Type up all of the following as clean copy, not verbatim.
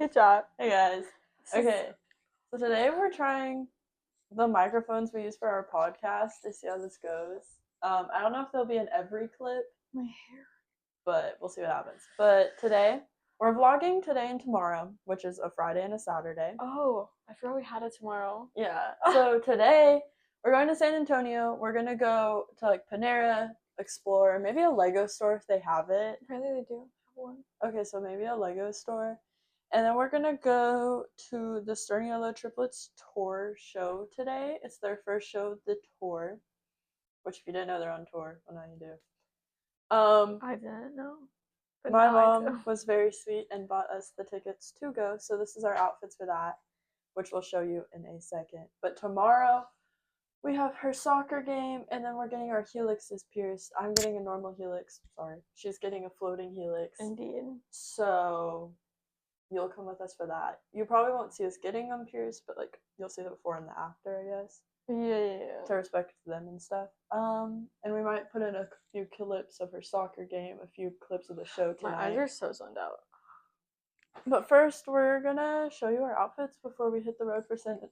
Hey, chat. Hey guys. Okay, so today we're trying the microphones we use for our podcast to see how this goes. I don't know if they'll be in every clip, My hair. but we'll see what happens. But today, we're vlogging today and tomorrow, which is a Friday and a Saturday. Oh, I forgot we had it tomorrow. Yeah, so today we're going to San Antonio. We're gonna go to like Panera, explore, maybe a Lego store if they have it. Apparently they do have one. Okay, so maybe a Lego store. And then we're gonna go to the Sturniolo Triplets tour show today. It's their first show of the tour. Which if you didn't know they're on tour, well now you do. I didn't know. But My now I mom do. was very sweet and bought us the tickets to go, so this is our outfits for that, which we'll show you in a second. But tomorrow we have her soccer game, and then we're getting our helixes pierced. I'm getting a normal helix. Sorry. She's getting a floating helix. Indeed. So you'll come with us for that. You probably won't see us getting them pierced, but like you'll see the before and the after, I guess. Yeah. To respect them and stuff. And we might put in a few clips of her soccer game, a few clips of the show tonight. My eyes are so zoned out. But first, we're gonna show you our outfits before we hit the road for San Antonio.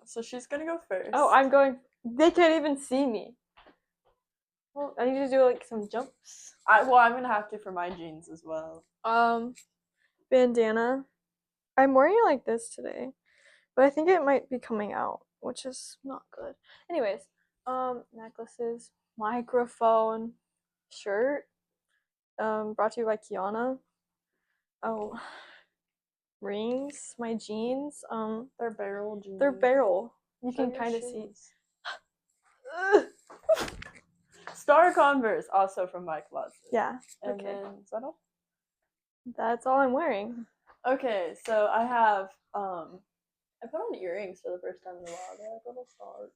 So she's gonna go first. Oh, I'm going. They can't even see me. Well, I need to do like some jumps. I'm gonna have to for my jeans as well. Bandana. I'm wearing it like this today, but I think it might be coming out, which is not good. Anyways, necklaces, microphone, shirt, brought to you by Kiana. Oh, rings, my jeans, They're barrel jeans. they're barrel. You Show can your kind of see. shoes. Star Converse, also from my closet. Yeah. And Okay. then, is that all? That's all I'm wearing. Okay, so I have, I put on earrings for the first time in a while. They're like little stars.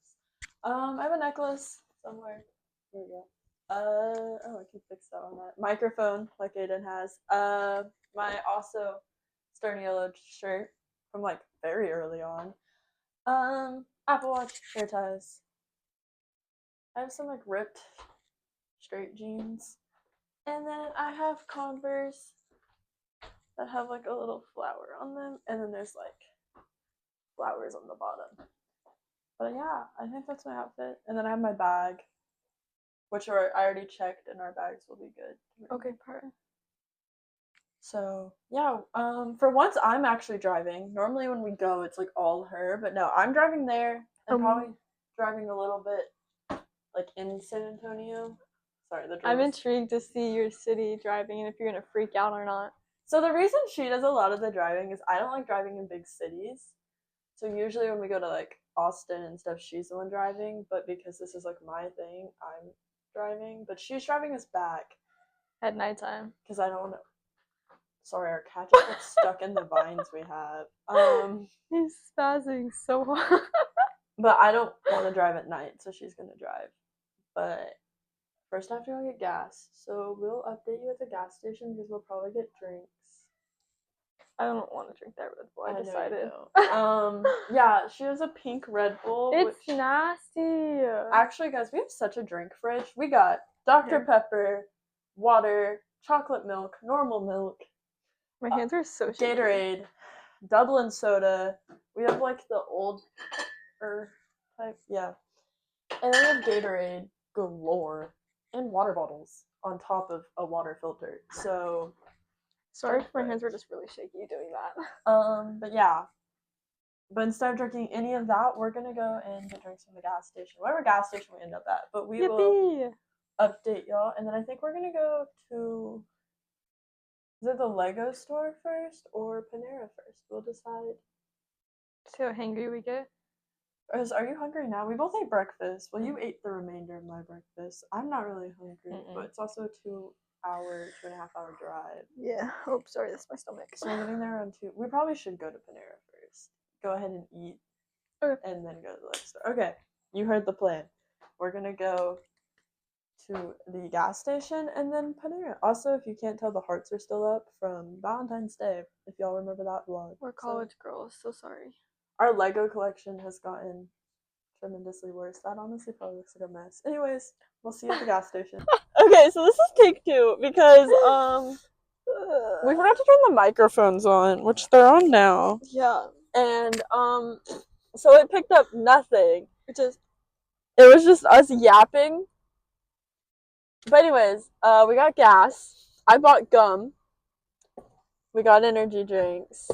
I have a necklace somewhere. Here we go. Oh, I can fix that on that. Microphone, like Aiden has. My also Sturniolo shirt from like very early on. Apple Watch, hair ties. I have some like ripped straight jeans. And then I have Converse that have like a little flower on them. And then there's like flowers on the bottom. But yeah, I think that's my outfit. And then I have my bag, which I already checked, and our bags will be good. Okay, part. So yeah, for once I'm actually driving. Normally when we go, it's like all her, but no, I'm driving there and probably driving a little bit like in San Antonio. Sorry, the I'm intrigued to see your city driving and if you're gonna freak out or not. So the reason she does a lot of the driving is I don't like driving in big cities. So usually when we go to like Austin and stuff, she's the one driving. But because this is like my thing, I'm driving. But she's driving us back At nighttime. because I don't know. Sorry, our cat just got stuck in the vines we have. He's spazzing so hard. But I don't want to drive at night, so she's gonna drive. But first I have to go get gas. So we'll update you at the gas station because we'll probably get drinks. I don't want to drink that Red Bull. I decided. Yeah, she has a pink Red Bull. It's nasty. Actually, guys, we have such a drink fridge. We got Dr. Pepper, water, chocolate milk, normal milk. My hands are so shaky. Gatorade, Dublin soda. We have like the old type, yeah. And then we have Gatorade galore and water bottles on top of a water filter. So sorry if my hands were just really shaky doing that. But yeah. But instead of drinking any of that, we're gonna go and get drinks from the gas station. Whatever gas station we end up at. But we will update y'all. And then I think we're gonna go to, is it the Lego store first or Panera first? We'll decide. See how hangry we get? Are you hungry now? We both ate breakfast. Well, you ate the remainder of my breakfast. I'm not really hungry, but it's also a 2.5 hour drive. Yeah. Oh, sorry, that's my stomach. So we're getting there around 2. We probably should go to Panera first. Go ahead and eat. Okay. And then go to the Lego store. Okay, you heard the plan. We're gonna go to the gas station and then Panera. Also, if you can't tell, the hearts are still up from Valentine's Day, if y'all remember that vlog. We're college girls, so sorry. Our Lego collection has gotten tremendously worse. That honestly probably looks like a mess. Anyways, we'll see you at the gas station. Okay, so this is take 2 because We forgot to turn the microphones on, which they're on now. Yeah. And so it picked up nothing. It was just us yapping. But anyways, we got gas. I bought gum. We got energy drinks.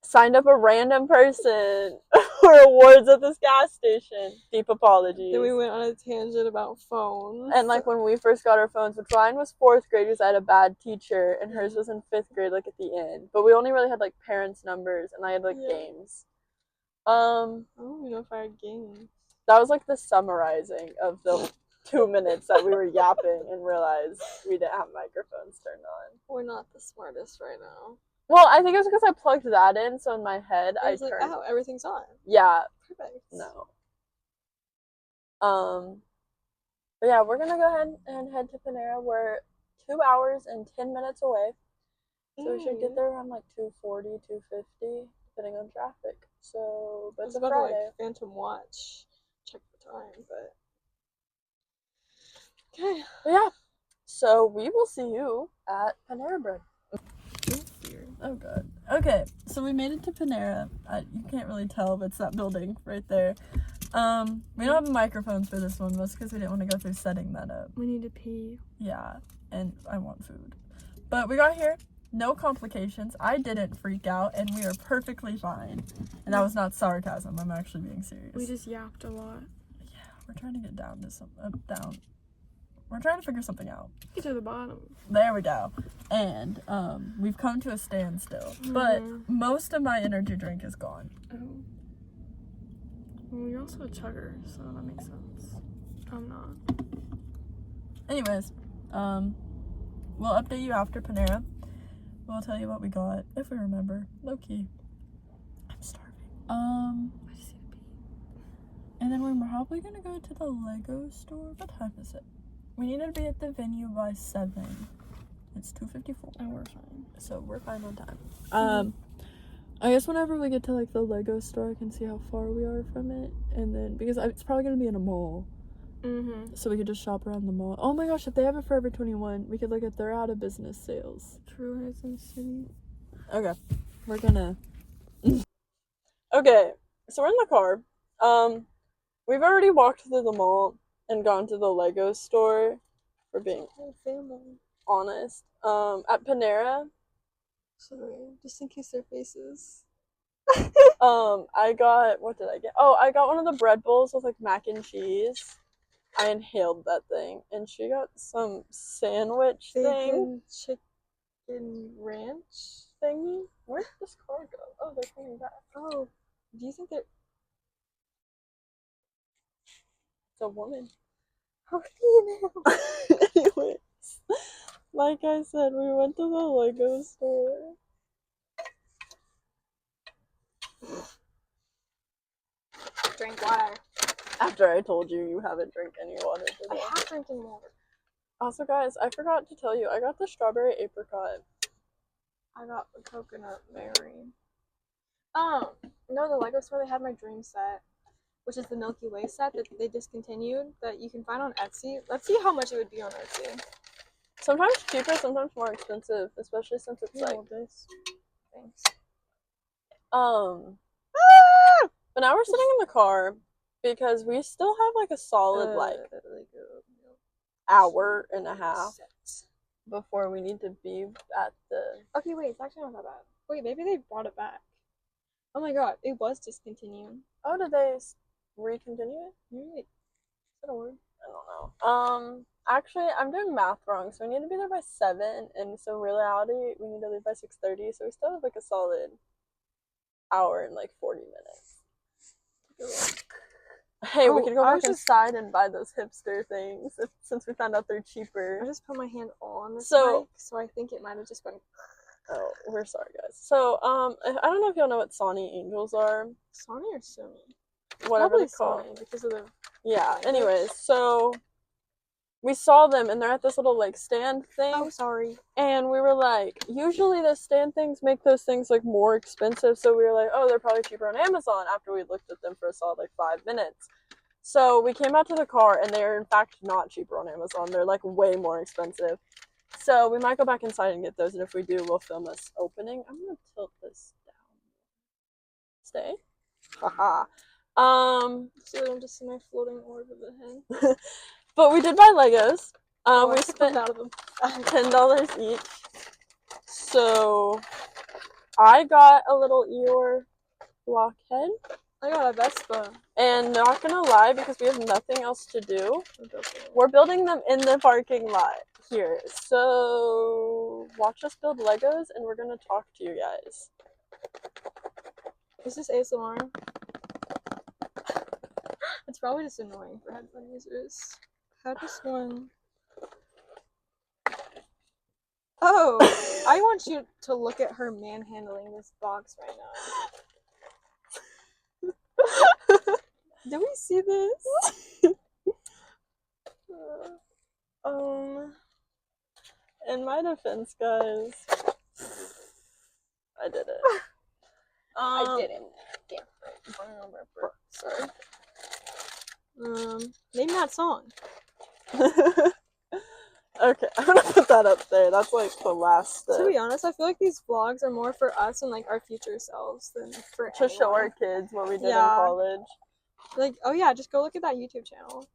Signed up a random person for awards at this gas station. Deep apologies. Then we went on a tangent about phones. And like when we first got our phones, which mine was 4th grade because I had a bad teacher, and hers was in 5th grade, like at the end. But we only really had like parents' numbers, and I had like games. I don't even know if I had games. That was like the summarizing of the 2 minutes that we were yapping and realized we didn't have microphones turned on. We're not the smartest right now. Well, I think it was because I plugged that in, so in my head I turned. Like, oh, everything's on. Yeah. Perfect. No. But yeah, we're gonna go ahead and head to Panera. We're 2 hours and 10 minutes away, so we should get there around like 2:40, 2:50, depending on traffic. So, but it's a Friday. To, like, Phantom Watch, check the time, but okay. But yeah, so we will see you at Panera Bread. Oh god. Okay, so we made it to Panera. You can't really tell, but it's that building right there. We don't have microphones for this one, mostly because we didn't want to go through setting that up. We need to pee. Yeah, and I want food. But we got here, no complications. I didn't freak out, and we are perfectly fine. And that was not sarcasm. I'm actually being serious. We just yapped a lot. Yeah, we're trying to get down to down. We're trying to figure something out. Get to the bottom. There we go. And we've come to a standstill. But most of my energy drink is gone. Oh. Well, you're also a chugger, so that makes sense. I'm not. Anyways, we'll update you after Panera. We'll tell you what we got, if we remember. Low key. I'm starving. I just need to pee. And then we're probably gonna go to the Lego store. What time is it? We need to be at the venue by 7. It's 2:54. And we're fine. So we're fine on time. I guess whenever we get to like the Lego store, I can see how far we are from it, and then because it's probably gonna be in a mall, so we could just shop around the mall. Oh my gosh, if they have a Forever 21, we could look at their out of business sales. True Horizon City. Okay, we're gonna. Okay, so we're in the car. We've already walked through the mall and gone to the Lego store. For being honest, at Panera. Sorry, just in case their faces. I got, what did I get? Oh, I got one of the bread bowls with like mac and cheese. I inhaled that thing, and she got some sandwich thing. Chicken ranch thingy. Where did this car go? Oh, they're coming back. Oh, do you think they're? It's a woman. How female? Anyways, like I said, we went to the Lego store. Drink water. After I told you you haven't drank any water today. I have drinking water. Also, guys, I forgot to tell you, I got the strawberry apricot. I got the coconut berry. No, the Lego store, they had my dream set, which is the Milky Way set that they discontinued, that you can find on Etsy. Let's see how much it would be on Etsy. Sometimes cheaper, sometimes more expensive, especially since it's like this. Thanks. But now we're sitting in the car because we still have like a solid hour and a half before we need to be at the. Okay, wait, it's actually not that bad. Wait, maybe they brought it back. Oh my god, it was discontinued. Oh, did they recontinue it? Maybe. Is that a word? I don't know. Actually, I'm doing math wrong, so we need to be there by 7, and so in reality, we need to leave by 6:30, so we still have like a solid hour and like 40 minutes. Hey, we could go back inside and buy those hipster things since we found out they're cheaper. I just put my hand on this mic, so I think it might have just been. Oh, we're sorry, guys. So, I don't know if y'all know what Sony Angels are. Sony or Sony? Whatever they call Sony, because of the. Yeah. Anyways, so we saw them, and they're at this little like stand thing. Oh, sorry. And we were like, usually the stand things make those things like more expensive. So we were like, oh, they're probably cheaper on Amazon. After we looked at them for a solid like 5 minutes. So we came out to the car, and they're in fact not cheaper on Amazon. They're like way more expensive. So we might go back inside and get those, and if we do, we'll film us opening. I'm gonna tilt this down. Stay. Haha. So I don't just see my floating orb of a head. But we did buy Legos. We I spent out of them. $10 each. So I got a little Eeyore blockhead. I got a Vespa. And not gonna lie, because we have nothing else to do, we're building them in the parking lot here. So watch us build Legos, and we're gonna talk to you guys. Is this ASMR? It's probably just annoying for headphone users. How does one... Oh, I want you to look at her manhandling this box right now. Do we see this? In my defense, guys, I did it. I didn't. Damn. Sorry. Name that song. Okay, I'm gonna put that up there. That's like the last step. To be honest, I feel like these vlogs are more for us and like our future selves than for to anyone. show our kids what we did in college. Like, oh yeah, just go look at that YouTube channel.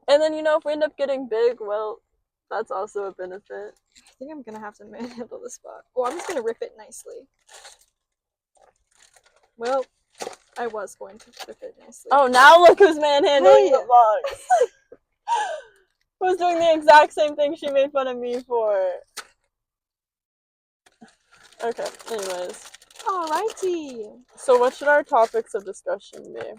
And then, you know, if we end up getting big, well, that's also a benefit. I think I'm gonna have to manhandle this box. Well, I'm just gonna rip it nicely. Well, I was going to rip it nicely. Oh, now look who's manhandling the box. Who's doing the exact same thing she made fun of me for. Okay, anyways. Alrighty. So what should our topics of discussion be?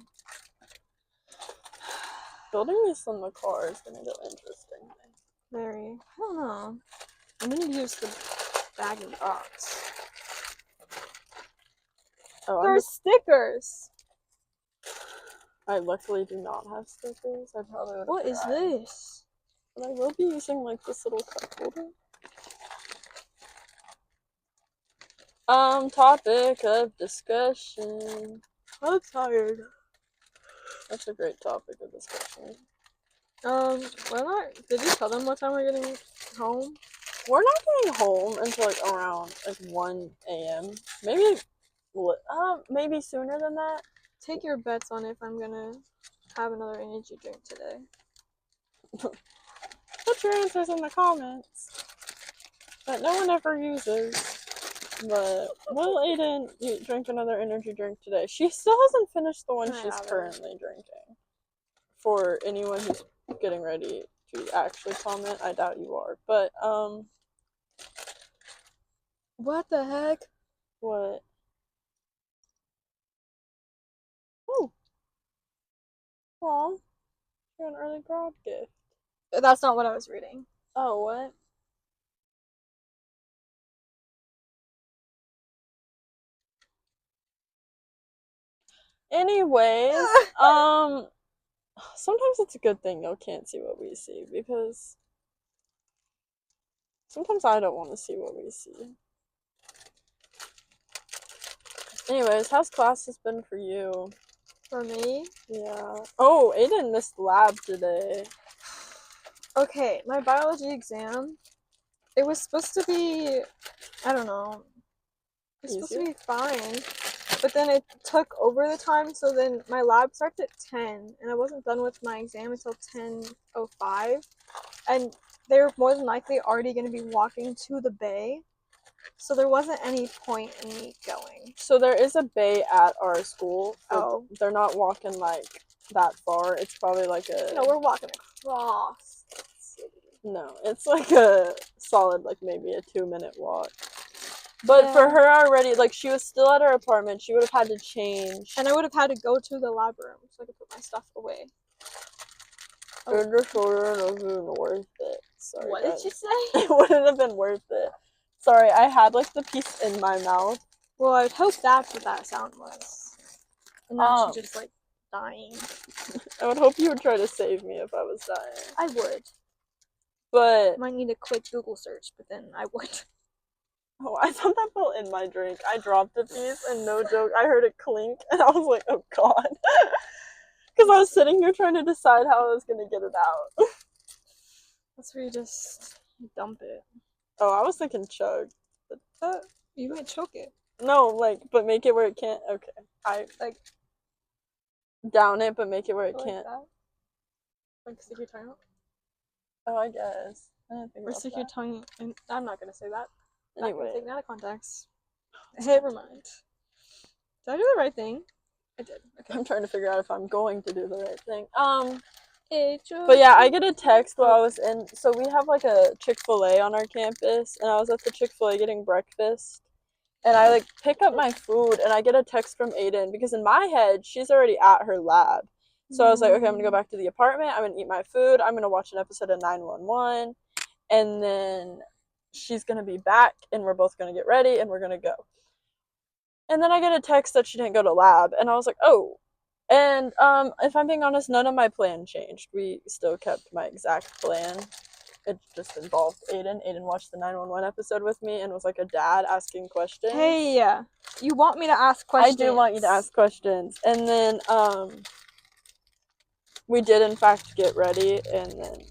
Building these in the car is going to go interesting. Very. I don't know. I'm going to use the bag and box. Oh, there are stickers. I luckily do not have stickers. I probably would. What is this? But I will be using like this little cup holder. Topic of discussion. I'm tired. That's a great topic of discussion. Why not? Did you tell them what time we're getting home? We're not getting home until like around like 1 a.m. Maybe sooner than that. Take your bets on if I'm gonna have another energy drink today. Put your answers in the comments. That no one ever uses. But will Aiden drink another energy drink today? She still hasn't finished the one she's currently drinking. For anyone who's getting ready to actually comment, I doubt you are. But, what the heck? What? Oh. Aw. You're an early grad gift. That's not what I was reading. Oh, what? Anyways, sometimes it's a good thing y'all can't see what we see, because sometimes I don't want to see what we see. Anyways, how's classes been for you? For me? Yeah. Oh, Aiden missed lab today. Okay, my biology exam, it was supposed to be, I don't know, it was supposed to be fine, but then it took over the time, so then my lab starts at 10, and I wasn't done with my exam until 10:05, and they were more than likely already going to be walking to the bay, so there wasn't any point in me going. So there is a bay at our school. Oh. They're not walking like that far. It's probably like a... No, we're walking across the city. No, it's like a solid, like maybe a 2-minute walk. But for her already, like she was still at her apartment, she would have had to change. And I would have had to go to the lab room so I could put my stuff away. It just wouldn't have been worth it. Sorry, what guys. did you say? It wouldn't have been worth it. Sorry, I had like the piece in my mouth. Well, I'd hope that's what that sound was. And not you just like dying. I would hope you would try to save me if I was dying. I would. But... Might need a quick Google search, but then I would. Oh, I thought that fell in my drink. I dropped a piece, and no joke, I heard it clink, and I was like, oh god. Because I was sitting here trying to decide how I was going to get it out. That's where you just Dump it. Oh, I was thinking chug. But You might choke it. no, like, but make it where it can't. Okay, I Like down it, but make it where it like can't. that. Like stick your tongue out. Oh, I guess. I didn't think Or about stick that. your tongue in. I'm not gonna say that. Not gonna Anyway, take me out of context. Never mind. Did I do the right thing? I did. Okay. I'm trying to figure out if I'm going to do the right thing. But But yeah, I get a text while I was in. So we have like a Chick-fil-A on our campus, and I was at the Chick-fil-A getting breakfast. And I like pick up my food, and I get a text from Aiden because in my head she's already at her lab. So I was like, okay, I'm gonna go back to the apartment. I'm gonna eat my food. I'm gonna watch an episode of 911, and then she's gonna be back, and we're both gonna get ready, and we're gonna go. And then I get a text that she didn't go to lab, and I was like, oh. And if I'm being honest, none of my plan changed. We still kept my exact plan. It just involved Aiden. Aiden watched the 911 episode with me and was like a dad asking questions. Hey, you want me to ask questions? I do want you to ask questions. And then we did in fact get ready, and then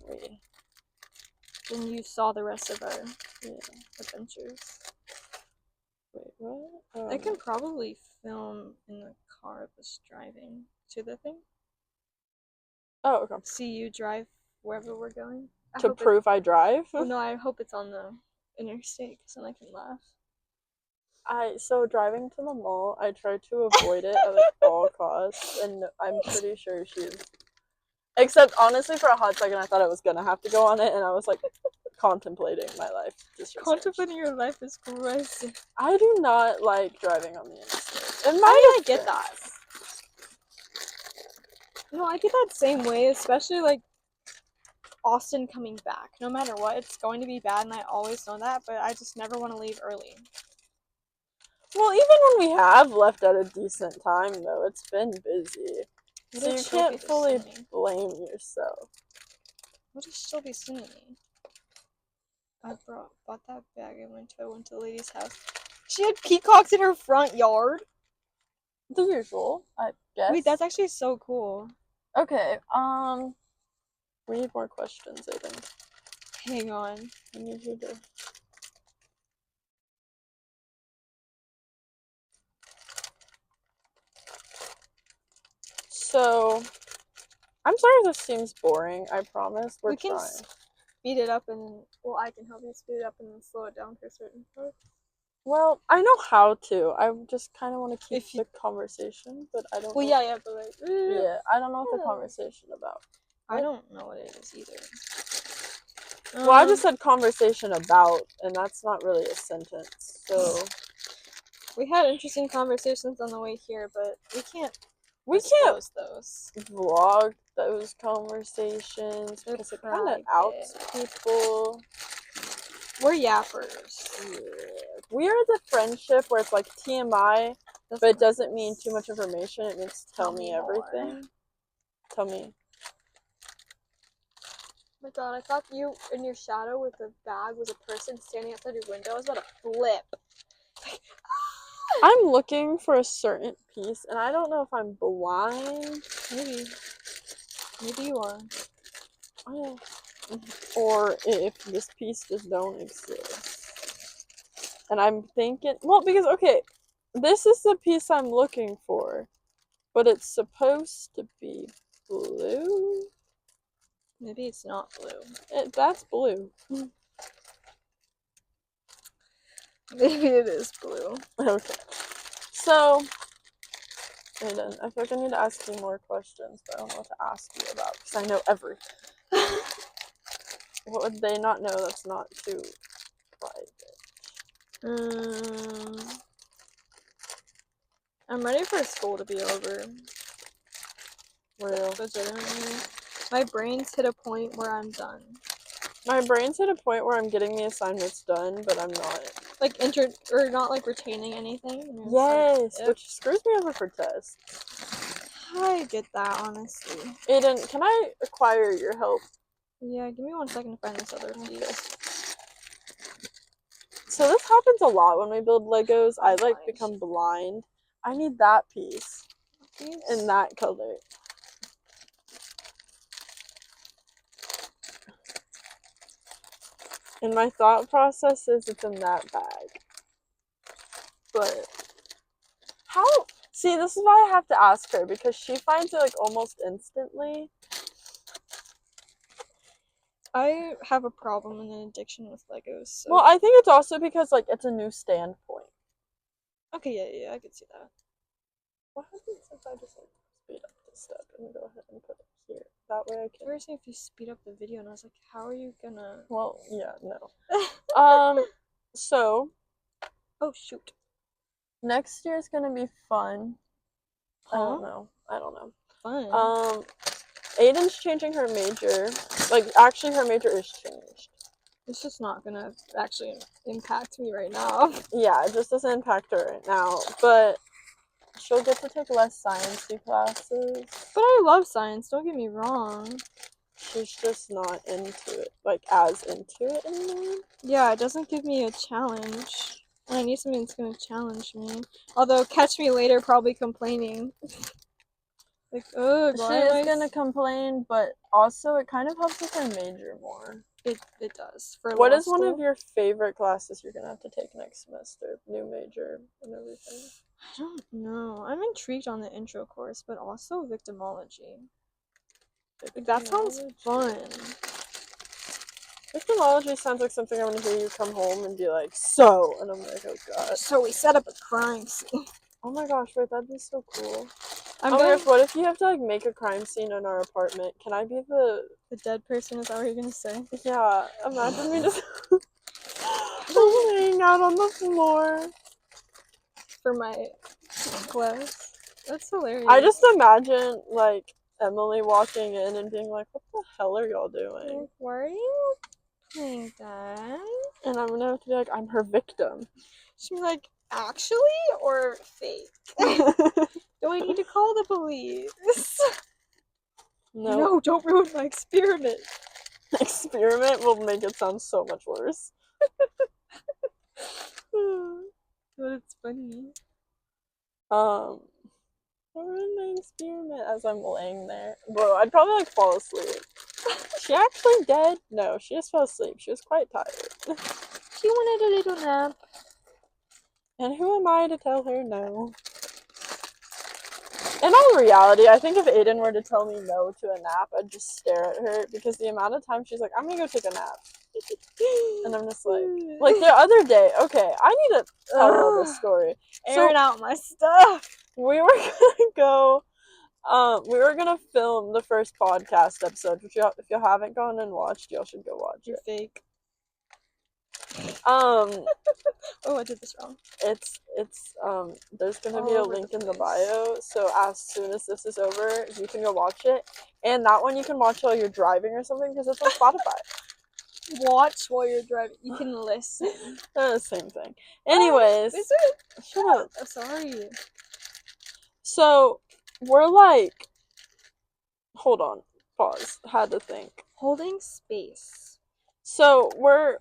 Then you saw the rest of our yeah. adventures. Wait, what? I can probably film in the car of us driving to the thing. Oh, okay. See you drive wherever we're going. To prove I drive? Well, no, I hope it's on the interstate because then I can laugh. So driving to the mall, I try to avoid it at like all costs, and I'm pretty sure she's. Except honestly, for a hot second, I thought I was gonna have to go on it, and I was like contemplating my life. Contemplating your life is crazy. I do not like driving on the interstate. I get that. No, I get that same way, especially like Austin coming back. No matter what, it's going to be bad, and I always know that, but I just never want to leave early. Well, even when we have left at a decent time, though, it's been busy. So you can't fully blame yourself. What is Shelby sending me? I bought that bag and went to the lady's house. She had peacocks in her front yard. The usual, I guess. Wait, that's actually so cool. Okay, we need more questions, I think. Hang on. I need you to... So, I'm sorry if this seems boring, I promise. We're trying. Speed it up and, well, I can help you speed it up and then slow it down for certain parts. Well, I know how to. I just kind of want to keep the conversation, but I don't know. Yeah, but like... Yeah, I don't know what the conversation about. I don't know what it is either. Well, I just said conversation about, and that's not really a sentence, so... We had interesting conversations on the way here, but we can't those. Vlog those conversations because it kind of outs people. We're yappers. Yeah. We are the friendship where it's like TMI, but it doesn't mean too much information. It means tell me everything. More. Tell me. Oh my god, I thought you in your shadow with a bag was a person standing outside your window. I was about to flip. I'm looking for a certain piece, and I don't know if I'm blind. Maybe you are. Oh. Or if this piece just don't exist. And I'm thinking, well, because, okay, this is the piece I'm looking for, but it's supposed to be blue. Maybe it's not blue. That's blue. Maybe it is blue. Okay. So, Aiden, I feel like I need to ask you more questions, but I don't know what to ask you about, because I know everything. What would they not know that's not too private? I'm ready for school to be over. Real. Legitimately. My brain's hit a point where I'm done. My brain's hit a point where I'm getting the assignments done, but I'm not. Like, not, like, retaining anything? Yes, like, which screws me over for tests. I get that, honestly. Aiden, can I acquire your help? Yeah, give me 1 second to find this other piece. So this happens a lot when we build Legos. I, like, become blind. I need that piece. In that color. And my thought process is it's in that bag. But how? See, this is why I have to ask her, because she finds it like almost instantly. I have a problem and an addiction with Legos. So. Well, I think it's also because like it's a new standpoint. Okay, yeah, I could see that. What happens if I just like speed up this step and go ahead and put it here? That way I can. You were saying if you speed up the video, and I was like, how are you gonna? Well, yeah, no. So. Oh shoot. Next year is gonna be fun. Huh? I don't know. Fun. Aiden's changing her major. Like, actually, her major is changed. It's just not gonna actually impact me right now. Yeah, it just doesn't impact her right now. But she'll get to take less science-y classes. But I love science, don't get me wrong. She's just not into it, like, as into it anymore. Yeah, it doesn't give me a challenge. And I need something that's gonna challenge me. Although, catch me later probably complaining. Like, ugh, She is gonna complain, but also it kind of helps with her major more. It does. For what law is one school? of your favorite classes you're gonna have to take next semester? New major and everything. I don't know. I'm intrigued on the intro course, but also victimology. Like, that sounds fun. Victimology sounds like something I want to hear you come home and be like, so, and I'm like, oh god. So we set up a crime scene. Oh my gosh, wait, that'd be so cool. Oh my gosh, what if you have to like make a crime scene in our apartment? Can I be the dead person? Is that what you're gonna say? Yeah, imagine me just laying out on the floor for my class. That's hilarious. I just imagine like Emily walking in and being like, what the hell are y'all doing? Like, why are you playing that? And I'm gonna have to be like, I'm her victim. She'll be like, actually or fake? Do I need to call the police? No, don't ruin my experiment. Experiment will make it sound so much worse. But it's funny. Ruin my experiment as I'm laying there. Bro, I'd probably like fall asleep. She actually dead? No, she just fell asleep. She was quite tired. She wanted a little nap. And who am I to tell her no? In all reality, I think if Aiden were to tell me no to a nap, I'd just stare at her because the amount of time she's like, I'm gonna go take a nap. And I'm just like the other day, okay, I need to tell y'all this story. Airing out my stuff. We were gonna go, we were gonna film the first podcast episode, which if you haven't gone and watched, y'all should go watch You're it. fake. Oh, I did this wrong. It's there's gonna be a link in the bio, so as soon as this is over, you can go watch it. And that one you can watch while you're driving or something because it's on Spotify. Watch while you're driving. You can listen. Same thing. Anyways, is it? Shut up. I'm sorry. So we're like, hold on, pause. Had to think. Holding space. So we're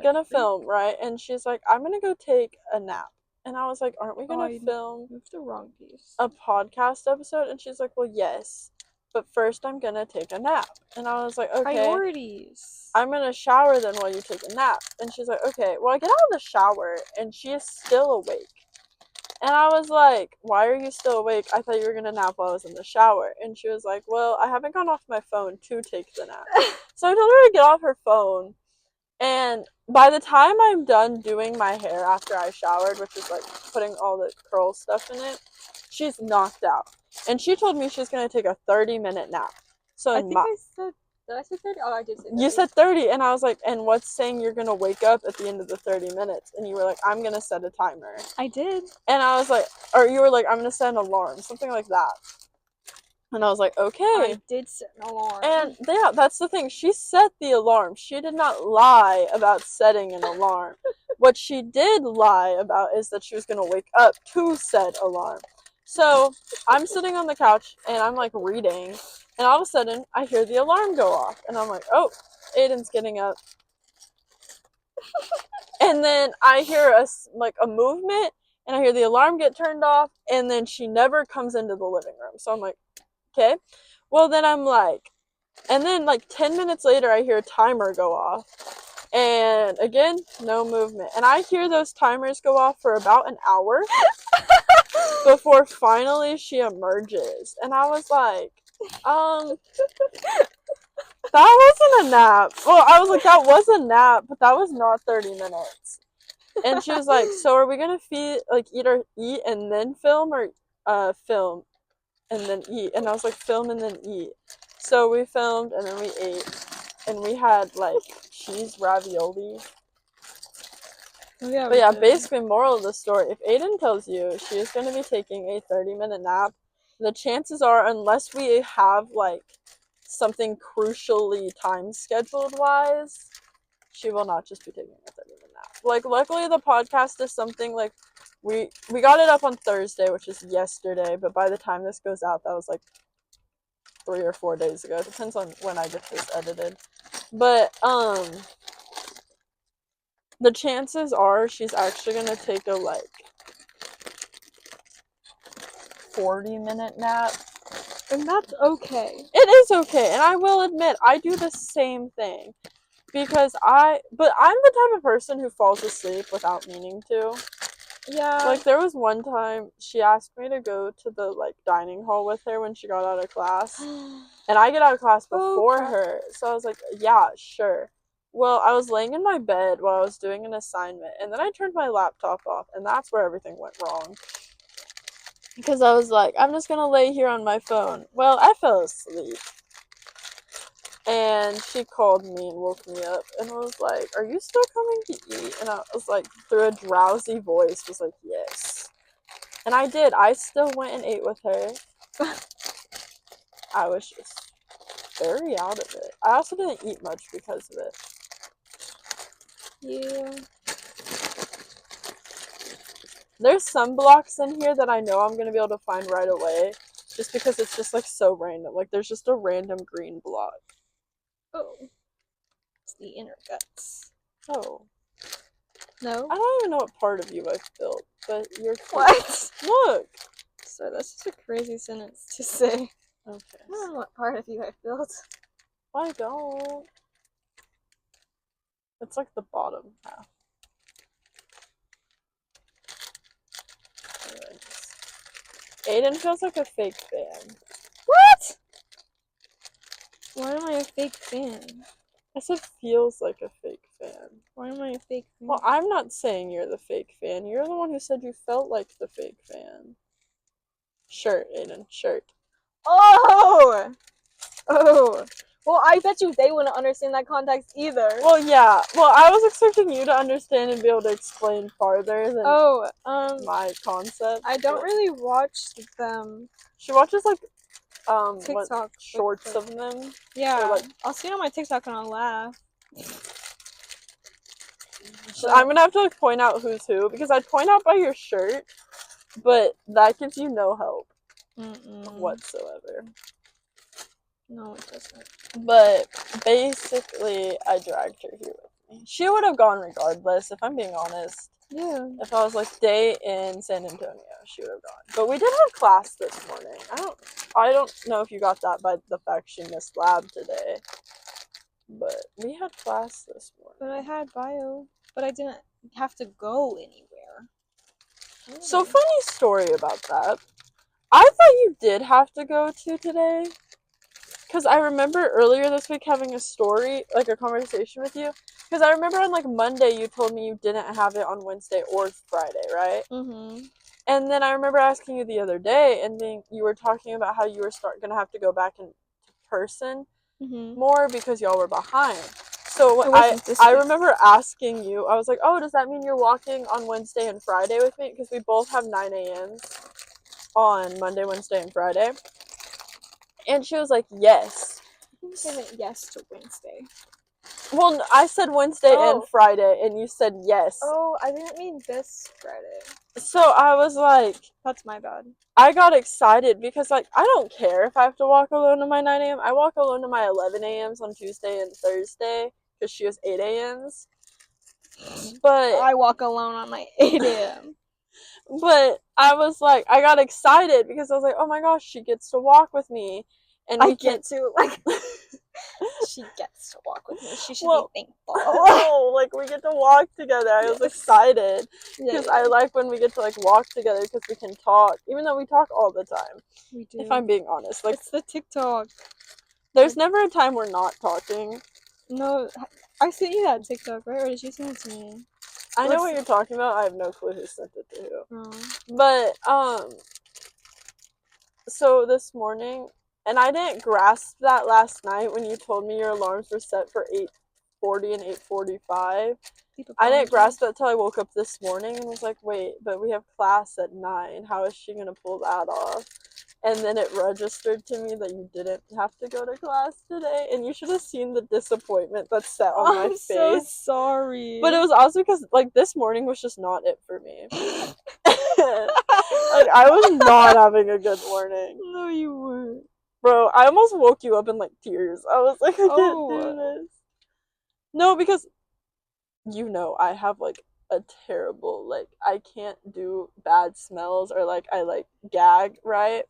gonna film, right? And she's like, I'm gonna go take a nap. And I was like, aren't we gonna film the wrong piece. A podcast episode? And she's like, well, yes, but first I'm gonna take a nap. And I was like, okay. Priorities. I'm gonna shower then while you take a nap. And she's like, okay. Well, I get out of the shower and she is still awake. And I was like, why are you still awake? I thought you were gonna nap while I was in the shower. And she was like, well, I haven't gone off my phone to take the nap. So I told her to get off her phone. And by the time I'm done doing my hair after I showered, which is like putting all the curl stuff in it, she's knocked out. And she told me she's going to take a 30-minute nap. So I think I said, did I say 30? Oh, I did say 30. You said 30, and I was like, and what's saying you're going to wake up at the end of the 30 minutes? And you were like, I'm going to set a timer. I did. And I was like, or you were like, I'm going to set an alarm, something like that. And I was like, okay. I did set an alarm. And yeah, that's the thing. She set the alarm. She did not lie about setting an alarm. What she did lie about is that she was going to wake up to said alarm. So I'm sitting on the couch and I'm like reading. And all of a sudden I hear the alarm go off. And I'm like, oh, Aiden's getting up. And then I hear a movement. And I hear the alarm get turned off. And then she never comes into the living room. So I'm like, okay, well then I'm like, and then like 10 minutes later I hear a timer go off, And again, no movement. And I hear those timers go off for about an hour before finally she emerges. And I was like, that wasn't a nap. Well, I was like, that was a nap, but that was not 30 minutes. And she was like, so are we gonna eat and then film, or film and then eat? And I was like, film and then eat. So we filmed and then we ate, and we had like cheese ravioli. Oh, yeah, But yeah, basically, moral of the story: if Aiden tells you she is going to be taking a 30-minute nap, the chances are, unless we have like something crucially time scheduled wise, she will not just be taking a 30-minute nap. Like, luckily, the podcast is something like we got it up on Thursday, which is yesterday. But by the time this goes out, that was like 3 or 4 days ago. It depends on when I get this edited. But the chances are she's actually gonna take a like 40-minute nap. And that's okay. It is okay, and I will admit I do the same thing because I'm the type of person who falls asleep without meaning to. Yeah. Like, there was one time she asked me to go to the like dining hall with her when she got out of class, and I get out of class before her, so I was like, yeah, sure. Well, I was laying in my bed while I was doing an assignment, and then I turned my laptop off, and that's where everything went wrong. Because I was like, I'm just gonna lay here on my phone. Well, I fell asleep. And she called me and woke me up and was like, are you still coming to eat? And I was like, through a drowsy voice, was like, yes. And I did. I still went and ate with her. I was just very out of it. I also didn't eat much because of it. Yeah. There's some blocks in here that I know I'm going to be able to find right away. Just because it's just like so random. Like, there's just a random green block. Oh. It's the inner guts. Oh. No? I don't even know what part of you I've built, but you're cute. What? Look! So that's just a crazy sentence to say. Okay. I don't know what part of you I built. I don't. It's like the bottom half. Aiden feels like a fake fan. What? Why am I a fake fan? I said feels like a fake fan. Why am I a fake fan? Well, I'm not saying you're the fake fan. You're the one who said you felt like the fake fan. Shirt, Aiden. Shirt. Oh! Oh. Well, I bet you they wouldn't understand that context either. Well, yeah. Well, I was expecting you to understand and be able to explain farther than my concept. I don't really watch them. She watches like TikTok shorts of them. Yeah. So, like, I'll see it on my TikTok and I'll laugh. I'm gonna have to like point out who's who because I'd point out by your shirt, but that gives you no help whatsoever. No, it doesn't. But basically, I dragged her here with me. She would have gone regardless, if I'm being honest. Yeah. If I was like day in San Antonio, she would have gone. But we did have class this morning. I don't know if you got that by the fact she missed lab today. But we had class this morning. But I had bio. But I didn't have to go anywhere. So, funny story about that. I thought you did have to go to today. Because I remember earlier this week having a story, like a conversation with you. Because I remember on like Monday you told me you didn't have it on Wednesday or Friday, right? Mm-hmm. And then I remember asking you the other day, and then you were talking about how you were going to have to go back in person more because y'all were behind. So I remember asking you, I was like, oh, does that mean you're walking on Wednesday and Friday with me? Because we both have 9 a.m.s on Monday, Wednesday, and Friday. And she was like, yes. You said yes to Wednesday. Well, I said Wednesday and Friday, and you said yes. Oh, I didn't mean this Friday. So I was like... That's my bad. I got excited because, like, I don't care if I have to walk alone to my 9 a.m. I walk alone to my 11 a.m.s on Tuesday and Thursday because she has 8 a.m.s. But... I walk alone on my 8 a.m. But I was like, I got excited because I was like, oh my gosh, she gets to walk with me. And I get to, like... She gets to walk with me. She should Well, be thankful. oh, like we get to walk together. I was excited because I like when we get to like walk together because we can talk, even though we talk all the time. We do. If I'm being honest, like it's the TikTok. there's never a time we're not talking. No, I sent you that TikTok, right? Or did you send it to me? I know what you're talking about. I have no clue who sent it to who. Oh. But so this morning, and I didn't grasp that last night when you told me your alarms were set for 8:40 and 8:45. I didn't grasp that till I woke up this morning and was like, wait, but we have class at 9. How is she gonna pull that off? And then it registered to me that you didn't have to go to class today, and you should have seen the disappointment that's set on my face. I'm so sorry. But it was also because like this morning was just not it for me. Like I was not having a good morning. No, you weren't. Bro, I almost woke you up in like tears. I was like, I can't do this. No, because you know I have like a terrible, like I can't do bad smells or like I like gag, right?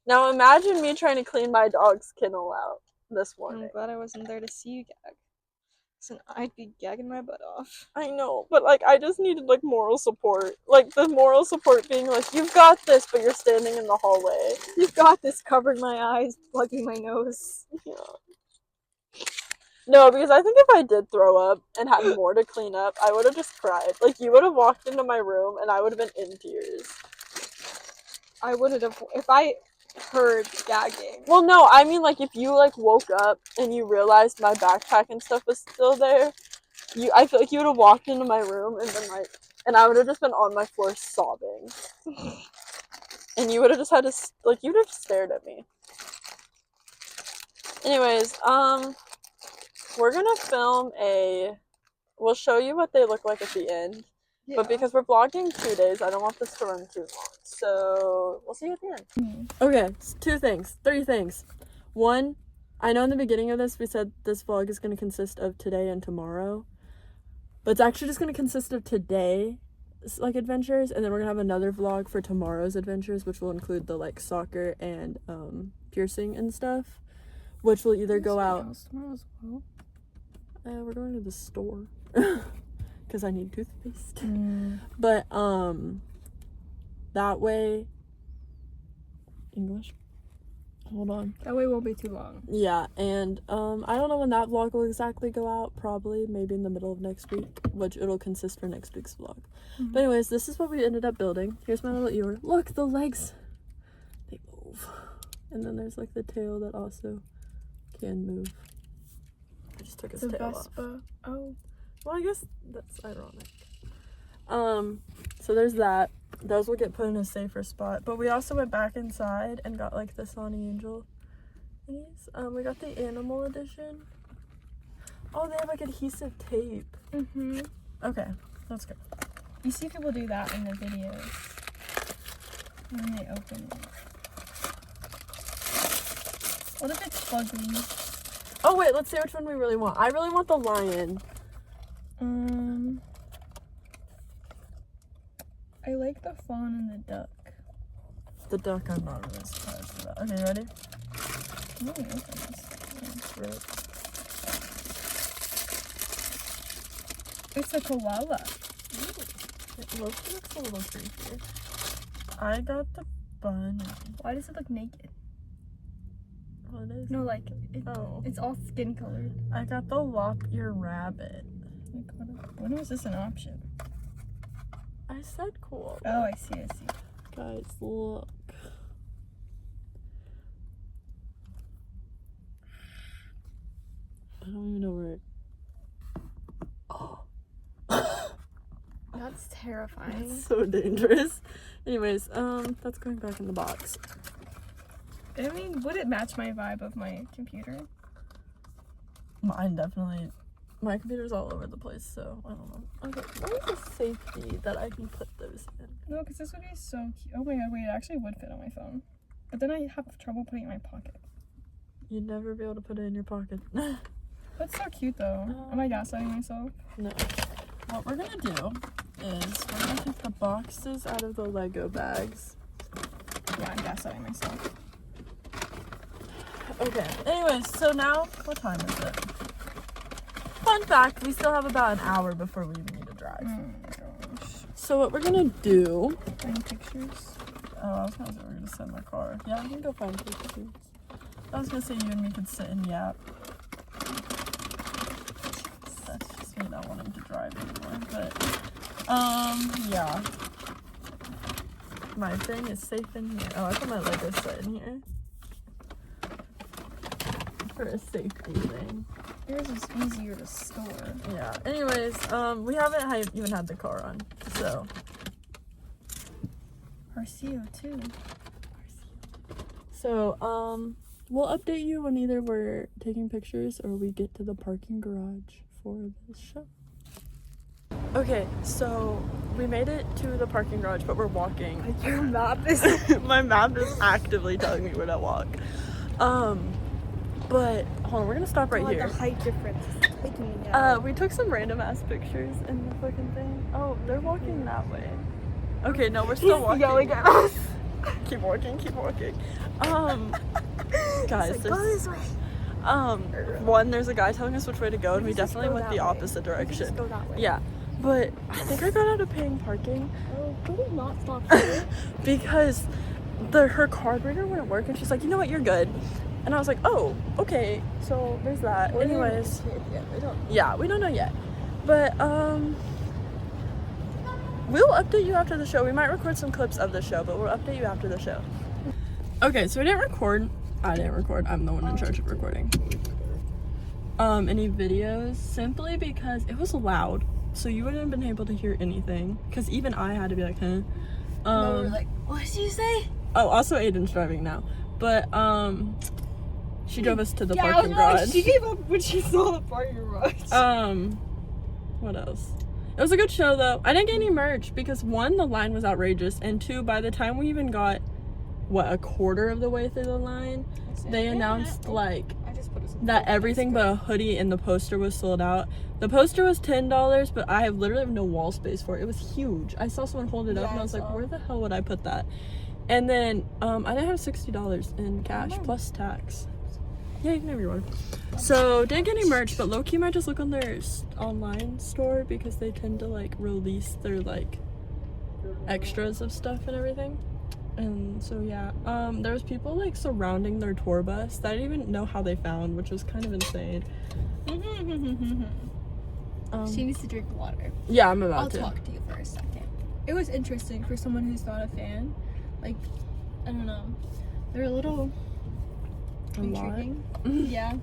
Now imagine me trying to clean my dog's kennel out this morning. I'm glad I wasn't there to see you gag. So I'd be gagging my butt off. I know, but like I just needed like moral support. Like the moral support being like, you've got this, but you're standing in the hallway. You've got this, covered my eyes, plugging my nose. Yeah. No, because I think if I did throw up and had more to clean up, I would have just cried. Like you would have walked into my room and I would have been in tears. I wouldn't have if I heard gagging. Well, no, I mean like if you like woke up and you realized my backpack and stuff was still there, I feel like you would have walked into my room and been like, and I would have just been on my floor sobbing, and you would have just had to like you would have stared at me. Anyways, we're gonna film we'll show you what they look like at the end. Yeah. But because we're vlogging 2 days, I don't want this to run too long. So we'll see you at the end. Okay, 3 things. 1, I know in the beginning of this we said this vlog is going to consist of today and tomorrow. But it's actually just going to consist of today's like adventures, and then we're going to have another vlog for tomorrow's adventures, which will include the like soccer and piercing and stuff, which will either go out tomorrow as well. We're going to the store. Because I need toothpaste. But that way English. Hold on. That way won't be too long. Yeah, and I don't know when that vlog will exactly go out. Probably maybe in the middle of next week, which it'll consist for next week's vlog. But anyways, this is what we ended up building. Here's my little ear. Look, the legs, they move. And then there's like the tail that also can move. I just took his tail off. Oh. Well, I guess that's ironic. So there's that. Those will get put in a safer spot. But we also went back inside and got like the Sonny Angel thingies. We got the animal edition. Oh, they have like adhesive tape. Okay, let's go. You see people do that in the videos when they open it. What if it's fuzzy? Oh wait, let's see which one we really want. I really want the lion. I like the fawn and the duck. The duck, I'm not really surprised about. Okay, you ready? It's a koala. Ooh. It looks a little creepy. I got the bunny. Why does it look naked? Well, it is. No, like, it's all skin colored. I got the lop-ear rabbit. When was this an option? I said cool. Oh, I see. Guys, look. I don't even know where it... Oh. That's terrifying. That's so dangerous. Anyways, that's going back in the box. I mean, would it match my vibe of my computer? Mine definitely. My computer's all over the place, so I don't know. Okay, where's the safety that I can put those in? No, because this would be so cute. Oh my god, wait, it actually would fit on my phone. But then I have trouble putting it in my pocket. You'd never be able to put it in your pocket. That's so cute, though. Am I gaslighting myself? No. What we're gonna do is we're gonna take the boxes out of the Lego bags. Yeah, I'm gaslighting myself. Okay, anyways, so now, what time is it? Fun fact, we still have about an hour before we even need to drive. Oh my gosh. So what we're gonna do... Find pictures? Oh, I was gonna say we're gonna sit in my car. Yeah, we can go find pictures. I was gonna say you and me could sit and yap. That's just me not wanting to drive anymore, but... yeah. My thing is safe in here. Oh, I put my Lego set in here. For a safety thing. Yours is easier to store. Yeah. Anyways, we haven't even had the car on, so. Our CO2. So, we'll update you when either we're taking pictures or we get to the parking garage for the show. Okay, so we made it to the parking garage, but we're walking. Your map is... My map is actively telling me where to walk. But hold on, we're gonna stop right here. The height difference is taking me out. We took some random ass pictures in the fucking thing. Oh, they're walking that way. Okay, no, we're still walking. Yelling at us. Keep walking, keep walking. Guys, Like, go this way. one, there's a guy telling us which way to go, and we just definitely go went that the way. opposite We could direction. just go that way. Yeah, but I think I got out of paying parking Oh, could we not stop here? because her card reader wouldn't work, and she's like, you know what, you're good. And I was like, oh, okay, so there's that. Anyways, yeah, we don't know yet. But, we'll update you after the show. We might record some clips of the show, but we'll update you after the show. Okay, so we didn't record. I didn't record. I'm the one in charge of recording. Any videos, simply because it was loud. So you wouldn't have been able to hear anything. Because even I had to be like, huh? No, we're like, what did you say? Oh, also Aiden's driving now. But, she drove us to the parking garage. She gave up when she saw the parking garage. What else? It was a good show though. I didn't get any merch because one, the line was outrageous, and two, by the time we even got a quarter of the way through the line, they announced like that everything but a hoodie and the poster was sold out. The poster was $10, but I literally have no wall space for it. It was huge. I saw someone hold it up and I was like, where the hell would I put that? And then I didn't have $60 in cash plus tax. Yeah, you can have your one. So, didn't get any merch, but low-key might just look on their online store because they tend to, like, release their, like, extras of stuff and everything. And so, yeah. There was people, like, surrounding their tour bus that I didn't even know how they found, which was kind of insane. She needs to drink water. Yeah, I'm about to. I'll talk to you for a second. It was interesting for someone who's not a fan. Like, I don't know. They're a little... intriguing. Yeah.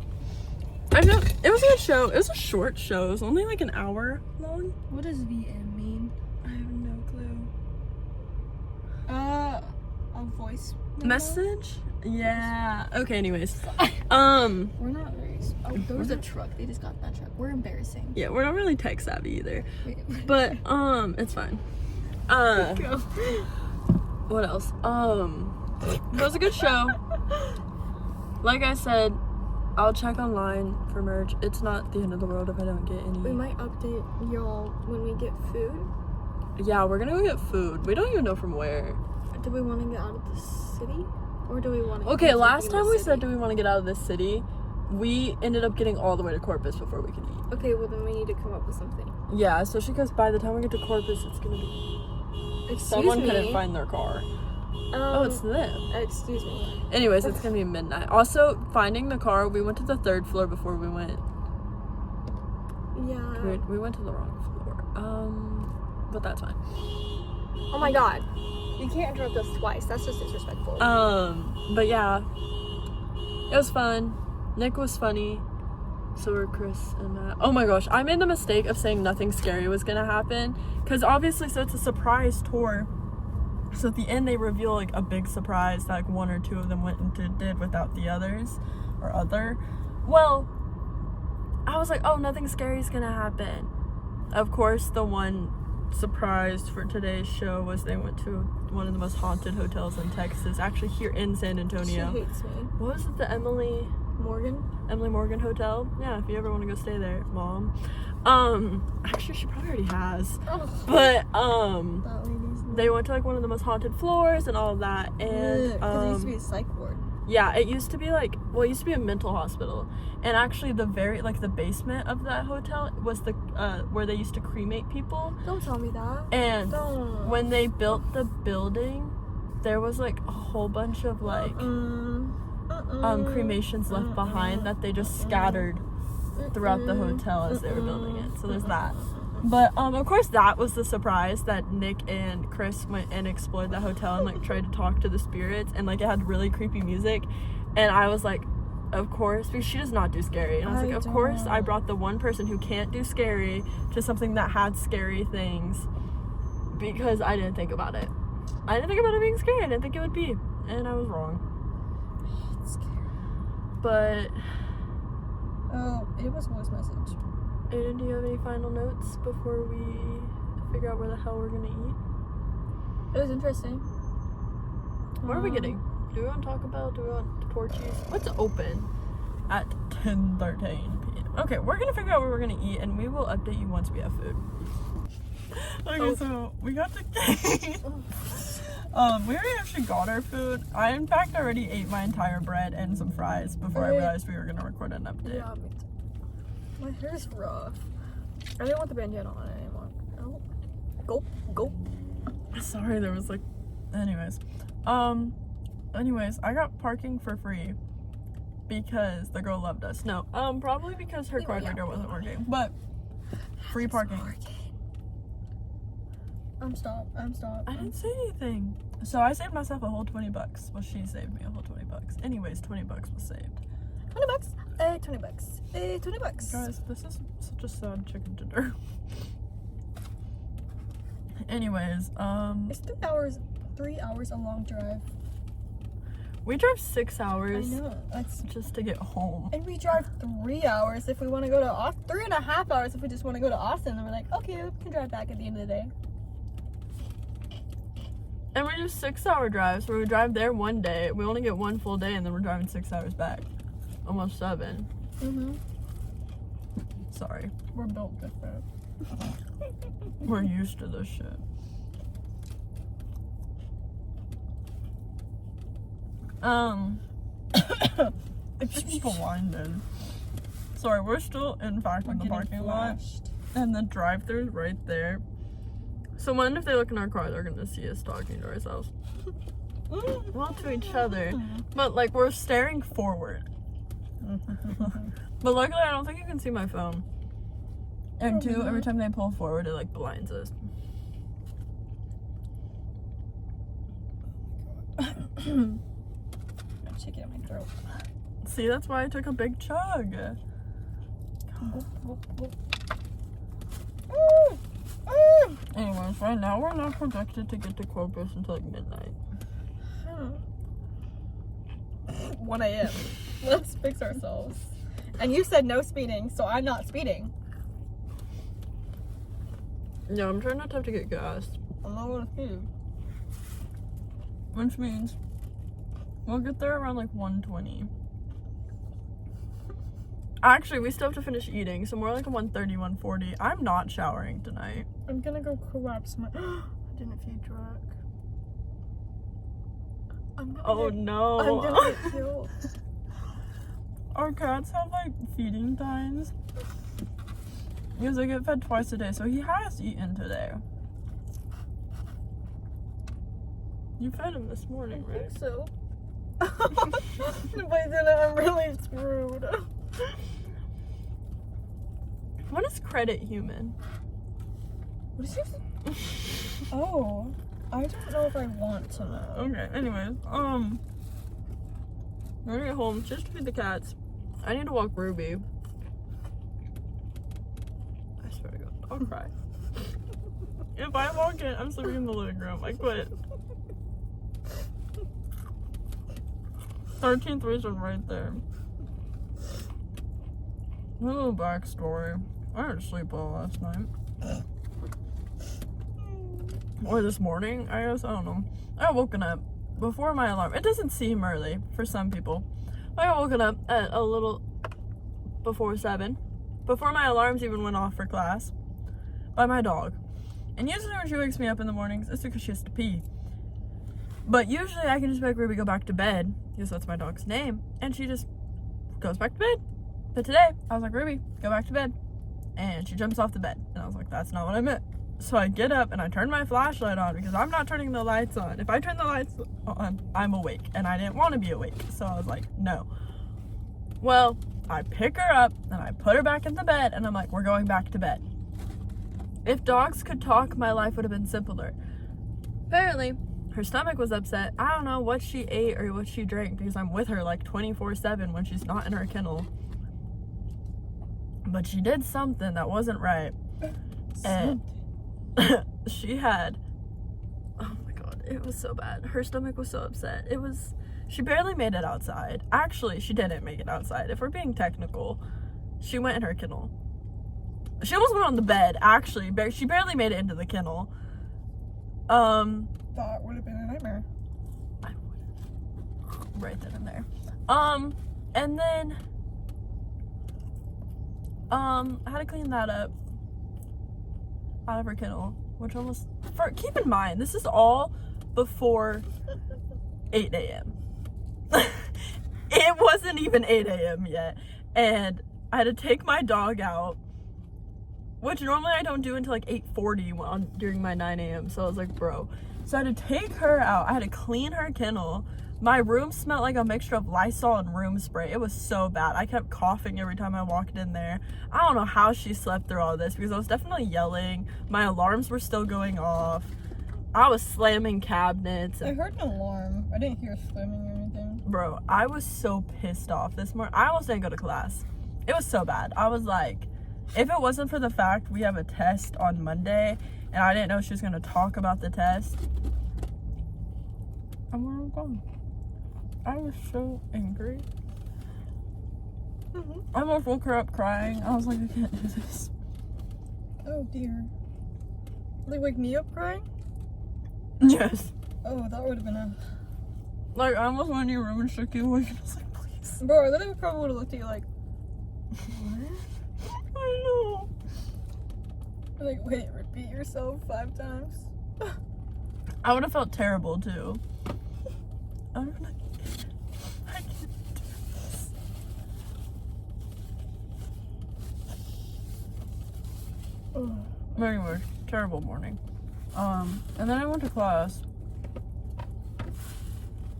I feel it was a good show. It was a short show. It was only like an hour long. What does VM mean? I have no clue. A voice Message? Yeah. Okay, anyways. We're not very... Oh, there was a truck. They just got that truck. We're embarrassing. Yeah, we're not really tech savvy either. Wait. But, it's fine. What else? It was a good show. Like I said, I'll check online for merch. It's not the end of the world if I don't get any. We might update y'all when we get food. Yeah, we're gonna go get food. We don't even know from where. Do we want to get out of the city? Or do we want to... Okay, last time we said, do we want to get out of this city? We ended up getting all the way to Corpus before we could eat. Okay, well then we need to come up with something. Yeah, especially because by the time we get to Corpus, it's gonna be... Someone couldn't find their car. Oh, it's them. Excuse me. Anyways, it's gonna be midnight. Also, finding the car, we went to the 3rd floor before we went. Yeah. We went to the wrong floor. But that's fine. Oh my god. You can't interrupt us twice. That's just disrespectful. But yeah. It was fun. Nick was funny. So were Chris and Matt. Oh my gosh, I made the mistake of saying nothing scary was gonna happen. Because obviously, so it's a surprise tour. So at the end, they reveal like a big surprise that like 1 or 2 of them went and did without the others. Or other. Well, I was like, oh, nothing scary is gonna happen. Of course, the one surprise for today's show was they went to one of the most haunted hotels in Texas. Actually, here in San Antonio. She hates me. What was it? The Emily Morgan Hotel. Yeah, if you ever want to go stay there, Mom. Actually, she probably already has. Oh. But That lady's they went to like one of the most haunted floors and all of that. And because it used to be a psych ward. yeah, it used to be like well, it used to be a mental hospital, and actually the basement of that hotel was the where they used to cremate people. Don't tell me that. And Don't. when they built the building, there was like a whole bunch of like cremations left behind that they just scattered throughout the hotel as they were building it. So there's that. But of course that was the surprise, that Nick and Chris went and explored the hotel and like tried to talk to the spirits, and like it had really creepy music, and I was like, of course, because she does not do scary, and I was like, of course I brought the one person who can't do scary to something that had scary things, because I didn't think about it. I didn't think about it being scary. I didn't think it would be, and I was wrong. It's scary. But oh, it was a voice message. Aiden, do you have any final notes before we figure out where the hell we're gonna eat? It was interesting. What are we getting? Do we want to talk about? Do we want Torchies? What's open at 10:13 p.m.? Okay, we're gonna figure out where we're gonna eat, and we will update you once we have food. Okay, so we got the cake. We already actually got our food. I in fact already ate my entire bread and some fries before I realized we were gonna record an update. Yeah, me too. My hair's rough. I didn't want the bandana on it anymore. Oh. Gulp, gulp. Sorry, there was like, anyways, I got parking for free because the girl loved us. No, probably because her card reader wasn't working, but free parking. I'm stopped. I didn't say anything. So I saved myself a whole $20. Well, she saved me a whole $20. Anyways, $20 was saved. $20. $20. $20. Guys, this is such a sad chicken dinner. Anyways, It's 3 hours a long drive. we drove 6 hours. I know. That's just to get home. and we drive 3 hours if we want to go to Austin. 3.5 hours if we just want to go to Austin. And we're like, okay, we can drive back at the end of the day. And we do 6 hour drives where we drive there one day. We only get one full day, and then we're driving 6 hours back. Almost 7. Sorry. We're built different. We're used to this shit. It's just blinded. Sorry, we're still in fact in the parking lot, and the drive-thru is right there. So when if they look in our car, they're gonna see us talking to ourselves. Well, to each other, but like we're staring forward. But luckily, I don't think you can see my phone. And two, every time they pull forward, it like blinds us. I'm shaking in my throat. See, that's why I took a big chug. Anyways, right now we're not projected to get to Corpus until like midnight. 1 a.m. Let's fix ourselves. And you said no speeding, so I'm not speeding. Yeah, I'm trying not to have to get gas. I'm not gonna speed. Which means we'll get there around like 1:20. Actually, we still have to finish eating, so more like a 1:30, 1:40. I'm not showering tonight. I'm gonna go collapse my. I didn't feed Drac. Oh no. I'm gonna get killed. Our cats have like feeding times. Because they get fed twice a day, so he has eaten today. You fed him this morning, I right? think so. If I didn't, I'm really screwed. What is credit human? What is this? Oh, I don't know if I want to know. Okay, anyways, we're gonna get home just to feed the cats. I need to walk Ruby. I swear to God, I'll cry. If I walk in, I'm sleeping in the living room. I quit. 13th reason right there. A little backstory. I didn't sleep well last night. Or this morning, I guess. I don't know. I got woken up before my alarm. It doesn't seem early for some people. I got woken up at a little before 7. Before my alarms even went off for class. By my dog. And usually when she wakes me up in the mornings, it's because she has to pee. But usually I can just make Ruby go back to bed, because that's my dog's name, and she just goes back to bed. But today, I was like, Ruby, go back to bed. And she jumps off the bed. And I was like, that's not what I meant. So I get up and I turn my flashlight on because I'm not turning the lights on. If I turn the lights on, I'm awake. And I didn't want to be awake. So I was like, no. Well, I pick her up and I put her back in the bed. And I'm like, we're going back to bed. If dogs could talk, my life would have been simpler. Apparently, her stomach was upset. I don't know what she ate or what she drank because I'm with her like 24/7 when she's not in her kennel. But she did something that wasn't right. And she had, oh my god, it was so bad. Her stomach was so upset. She barely made it outside. Actually, she didn't make it outside. If we're being technical, she went in her kennel. She almost went on the bed, actually. She barely made it into the kennel. That would have been a nightmare. I would. Right then and there. And then, I had to clean that up out of her kennel, which almost, keep in mind, this is all before 8 a.m. It wasn't even 8 a.m. yet. And I had to take my dog out, which normally I don't do until like 8:40 during my 9 a.m. So I was like, bro. So I had to take her out. I had to clean her kennel. My room smelled like a mixture of Lysol and room spray. It was so bad. I kept coughing every time I walked in there. I don't know how she slept through all this because I was definitely yelling. My alarms were still going off. I was slamming cabinets. I heard an alarm. I didn't hear slamming or anything. Bro, I was so pissed off this morning. I almost didn't go to class. It was so bad. I was like, if it wasn't for the fact we have a test on Monday and I didn't know she was going to talk about the test, I would have gone. I was so angry. I almost woke her up crying. I was like, I can't do this. Oh dear. They wake me up crying? Yes. Oh, that would have been a... Like, I almost went in your room and shook you awake. I was like, please. Bro, I literally probably would have looked at you like... What? I know. Like, wait, repeat yourself 5 times? I would have felt terrible, too. I would have been like, I can't do this. Anyway, terrible morning. And then I went to class.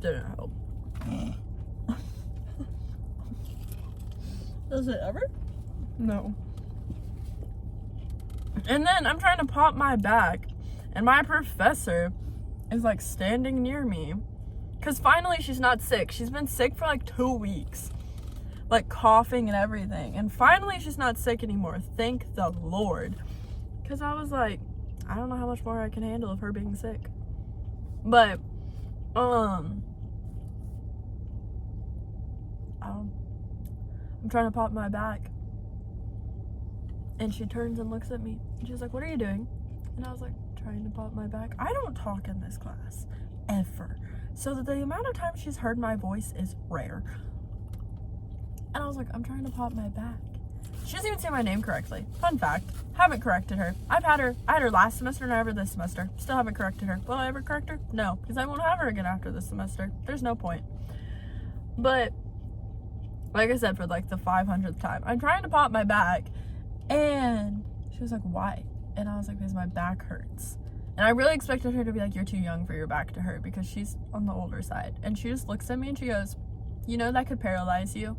Didn't help. Does it ever? No. And then I'm trying to pop my back, and my professor is like standing near me. Because finally she's not sick. She's been sick for like 2 weeks. Like coughing and everything. And finally she's not sick anymore. Thank the Lord. Because I was like, I don't know how much more I can handle of her being sick. But, I'm trying to pop my back. And she turns and looks at me. And she's like, what are you doing? And I was like, trying to pop my back. I don't talk in this class. Ever. So that the amount of times she's heard my voice is rare. And I was like, I'm trying to pop my back. She doesn't even say my name correctly. Fun fact, haven't corrected her. I had her last semester and I have her this semester. Still haven't corrected her. Will I ever correct her? No, because I won't have her again after this semester. There's no point. But, like I said, for like the 500th time, I'm trying to pop my back. And she was like, why? And I was like, because my back hurts. And I really expected her to be like, you're too young for your back to hurt because she's on the older side. And she just looks at me and she goes, you know that could paralyze you?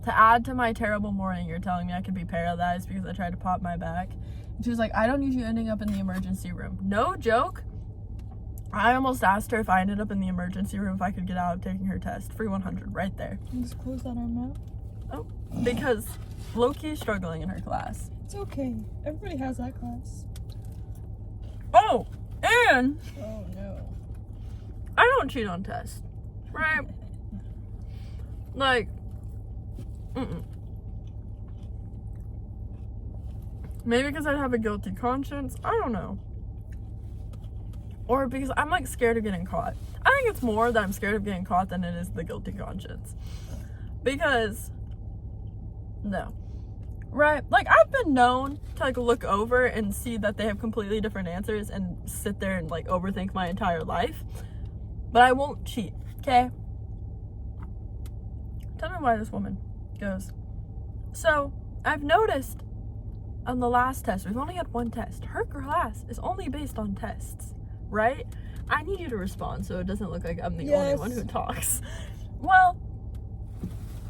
To add to my terrible morning, you're telling me I could be paralyzed because I tried to pop my back. And she was like, I don't need you ending up in the emergency room. No joke. I almost asked her if I ended up in the emergency room if I could get out of taking her test. Free 100 right there. Just close that arm out. Oh, because Loki is struggling in her class. It's okay. Everybody has that class. Oh, and Oh no. I don't cheat on tests, right? Like, maybe because I have a guilty conscience. I don't know. Or because I'm like scared of getting caught. I think it's more that I'm scared of getting caught than it is the guilty conscience. Because, no. Right? Like, I've been known to like look over and see that they have completely different answers and sit there and like overthink my entire life. But I won't cheat, okay? tell me why this woman goes, so I've noticed on the last test, we've only had one test. Her class is only based on tests, right? I need you to respond so it doesn't look like I'm the only one who talks. Well,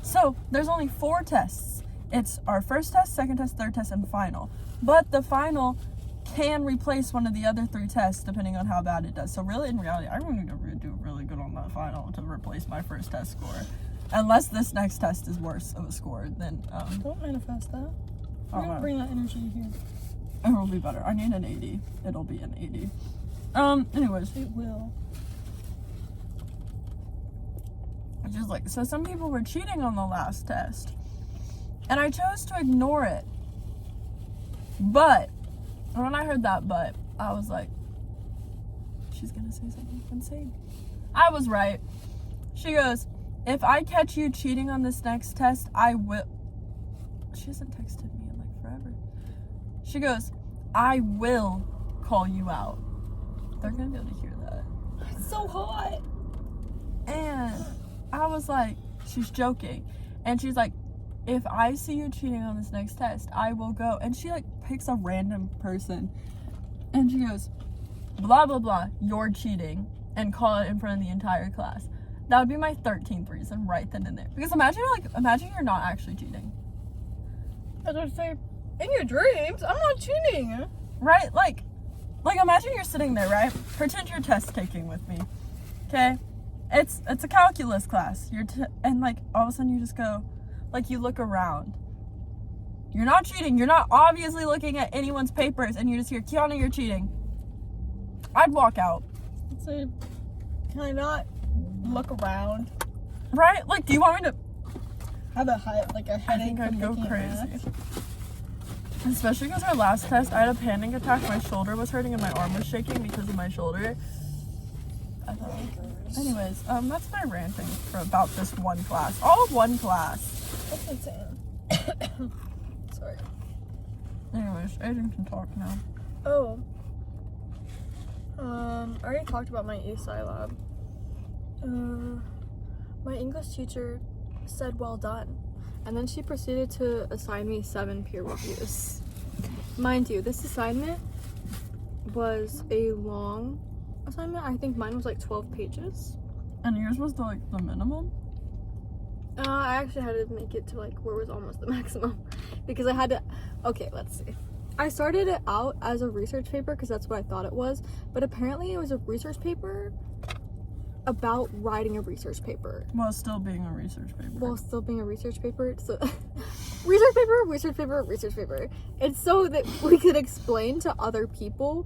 so there's only 4 tests. It's our first test, second test, third test, and final. But the final can replace one of the other 3 tests depending on how bad it does. So really, in reality, I'm going to do really good on that final to replace my first test score. Unless this next test is worse of a score than, Don't manifest that. We're gonna bring that energy here. It will be better. I need an 80. It'll be an 80. Anyways. It will. Just like, so some people were cheating on the last test. And I chose to ignore it. But, when I heard that but, I was like, she's gonna say something insane. I was right. She goes, if I catch you cheating on this next test, I will. She hasn't texted me in like forever. She goes, I will call you out. They're gonna be able to hear that. It's so hot. And I was like, she's joking. And she's like, if I see you cheating on this next test, I will go. And she like picks a random person. And she goes, blah, blah, blah, you're cheating. And call it in front of the entire class. That would be my 13th reason right then and there. Because imagine you're not actually cheating. I was say, in your dreams, I'm not cheating. Right? Like imagine you're sitting there, right? Pretend you're test taking with me. Okay? It's a calculus class. And like all of a sudden you just go, like you look around. You're not cheating. You're not obviously looking at anyone's papers and you just hear, Kiana, you're cheating. I'd walk out. I'd say, can I not look around? Right? Like, do you want me to Have a headache? I think I'd go crazy. Especially because our last test, I had a panic attack. My shoulder was hurting and my arm was shaking because of my shoulder. Anyways, that's my ranting for about this one class. All of one class. That's insane. Sorry. Anyways, Aiden can talk now. Oh. I already talked about my ASI lab. My English teacher said well done, and then she proceeded to assign me 7 peer reviews. Mind you, this assignment was a long assignment. I think mine was like 12 pages. And yours was the minimum? I actually had to make it to like where was almost the maximum because I had to. Okay, let's see. I started it out as a research paper because that's what I thought it was, but apparently it was a research paper about writing a research paper. While still being a research paper. So research paper. It's so that we could explain to other people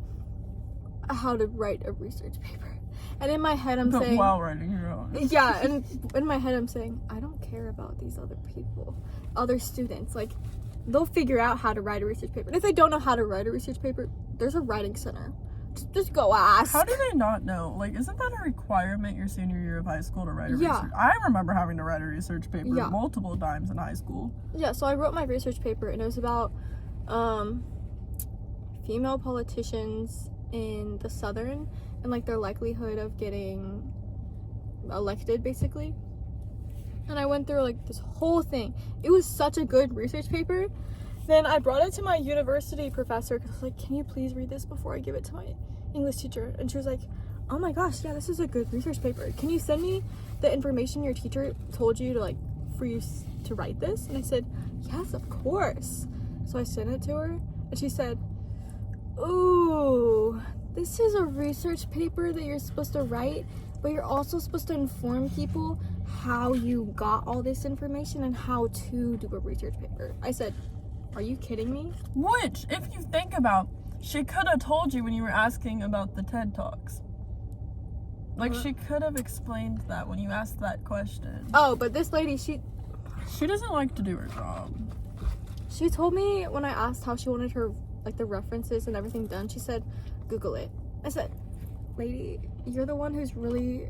how to write a research paper. And in my head I'm saying, while writing your own. Yeah, and in my head I'm saying, I don't care about these other people, other students. Like, they'll figure out how to write a research paper. And if they don't know how to write a research paper, there's a writing center. Just go ask. How do they not know? Like, isn't that a requirement your senior year of high school to write a Yeah. research? I remember having to write a research paper Yeah. multiple times in high school. Yeah, so I wrote my research paper, and it was about female politicians in the Southern and like their likelihood of getting elected, basically. And I went through like this whole thing. It was such a good research paper. Then I brought it to my university professor because I was like, can you please read this before I give it to my English teacher? And she was like, oh my gosh, yeah, this is a good research paper. Can you send me the information your teacher told you to like for you to write this? And I said, yes, of course. So I sent it to her and she said, ooh, this is a research paper that you're supposed to write, but you're also supposed to inform people how you got all this information and how to do a research paper. I said, are you kidding me? Which, if you think about, she could have told you when you were asking about the TED Talks. Like, she could have explained that when you asked that question. Oh, but this lady, she doesn't like to do her job. She told me when I asked how she wanted her, like, the references and everything done, she said, Google it. I said, lady, you're the one who's really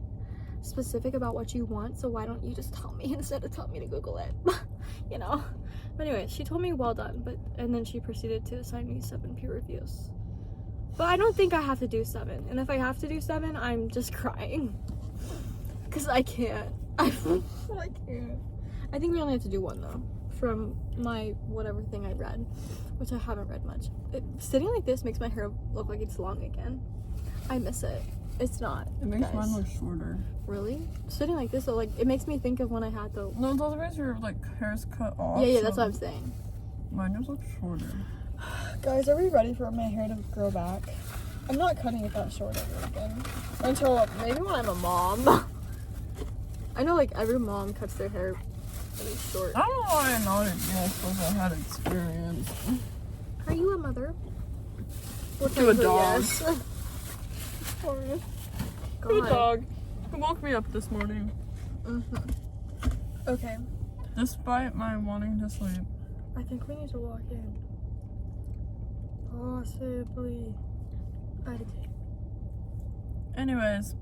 specific about what you want, so why don't you just tell me instead of telling me to Google it? You know? But anyway, she told me well done, and then she proceeded to assign me 7 peer reviews. But I don't think I have to do 7, and if I have to do 7, I'm just crying. Because I can't. I can't. I think we only have to do one though, from my whatever thing I read, which I haven't read much. Sitting like this makes my hair look like it's long again. I miss it. It's not. It makes guys. mine look shorter. Really? Sitting like this, though, like, it makes me think of when I had the... No, those guys are like hair's cut off. Yeah, that's what I'm saying. Mine just looks shorter. Guys, are we ready for my hair to grow back? I'm not cutting it that short ever again. Until maybe when I'm a mom. I know, like, every mom cuts their hair really short. I don't know why I nodded yes because I had experience. Are you a mother? We'll To a dog. Yes. Sorry. To a dog who woke me up this morning. Okay. Despite my wanting to sleep. I think we need to walk in. Possibly. Anyways,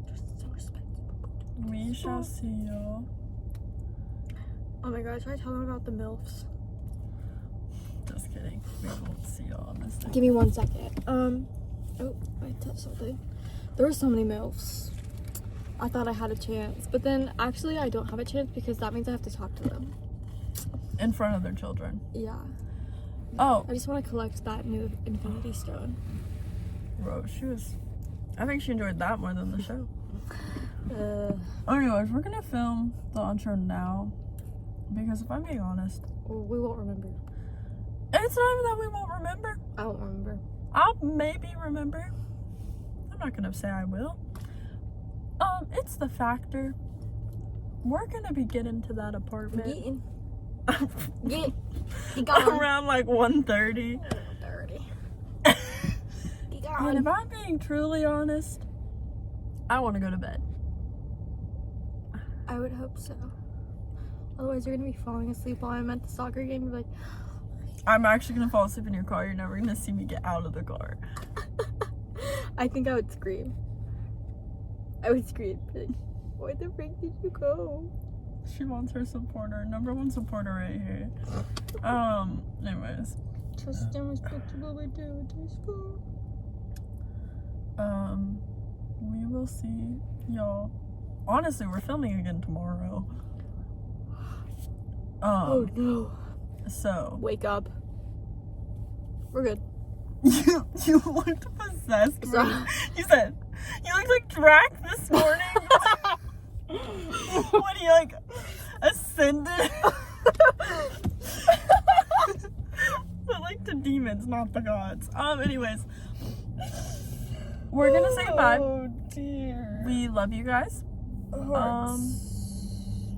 Just so respectful. we shall see y'all. Oh my god, should I tell them about the MILFs? Just kidding. We won't see y'all on this thing. Give me 1 second. Oh, I touched something. There were so many MILFs. I thought I had a chance, but then actually I don't have a chance because that means I have to talk to them. In front of their children. Yeah. Oh, I just want to collect that new Infinity Stone. bro, I think she enjoyed that more than the show. Anyways, we're gonna film the intro now. Because if I'm being honest, We won't remember. it's not even that we won't remember. I won't remember. I'll maybe remember. I'm not gonna say I will. It's the factor. We're gonna be getting to that apartment. Get gone. Around like 1:30. Dirty. And if I'm being truly honest, I want to go to bed. I would hope so. Otherwise, you're gonna be falling asleep while I'm at the soccer game. You're like, I'm actually gonna fall asleep in your car. You're never gonna see me get out of the car. I think I would scream. I would scream. Like, why the frick did you go? She wants her supporter, number one supporter right here. Anyways. Trust and respectable, we do it is for. We will see y'all. Honestly, we're filming again tomorrow. Oh no. So. Wake up. We're good. You looked possessed. You said, you looked like Drac this morning. When he like ascended. But like to demons, not the gods. Anyways. We're gonna say goodbye. Oh dear. We love you guys. Hearts.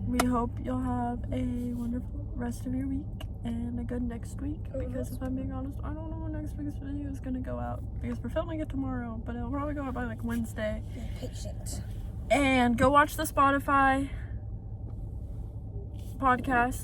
We hope you'll have a wonderful rest of your week and a good next week. Because if I'm being honest, I don't know when next week's video is gonna go out. Because we're filming it tomorrow, but it'll probably go out by like Wednesday. Be patient. And go watch the Spotify podcast.